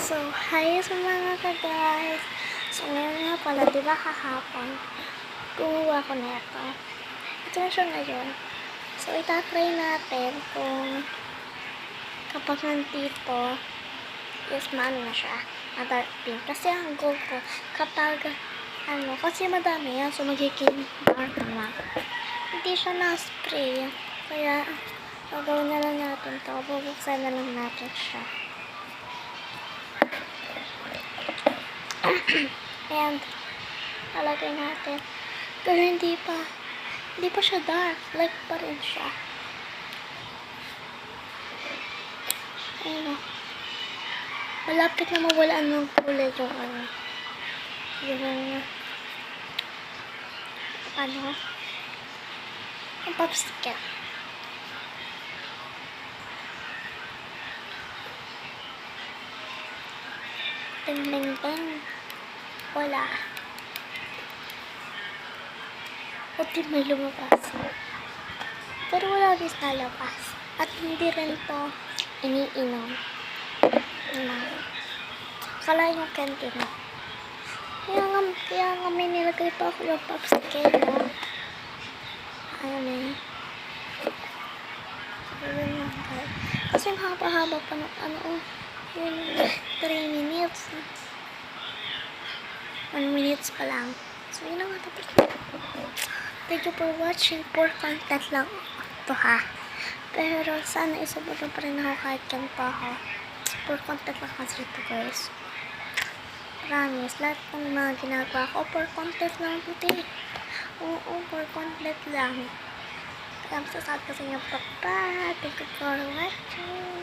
So, hi sa mga ka-guys. So, ngayon nga pala, di ba kahapon, gumawa ko na ito. Ito na siya ngayon. So, itatry natin kung kapag nandito is maano na siya, dark pink. Kasi ang goal ko, kapag kasi madami yan, so magiging dark na. Hindi siya na-spray. Kaya, gagawin na lang natin to. Bubuksan na lang natin siya. And, lalagay natin. Pero hindi pa siya dark. Light pa rin siya. Ayun o. Malapit na mawalaan ng kulay yung yung popsicle. Ding ding ding. Wala. Buti may lumabas. Pero wala rin lalabas. At hindi rin to iniinom. Akala yung candy na. Kaya nga may nilagay pa ako yung popsicle, no? Ayun eh. Ayun lang guys. Kasi mahaba-haba pa ng yun, 3 minutes. 1 minutes pa lang. So, yun lang nga tapos. Thank you for watching. For content lang to ha. Pero sana isubod na pa rin ako kahit ganito ako. For content lang kasi ito guys. Promise, lahat ng mga ginagawa ko for content lang puti. Oo, for content lang. Kaya masasabi ko sa inyo, papa. Thank you for watching.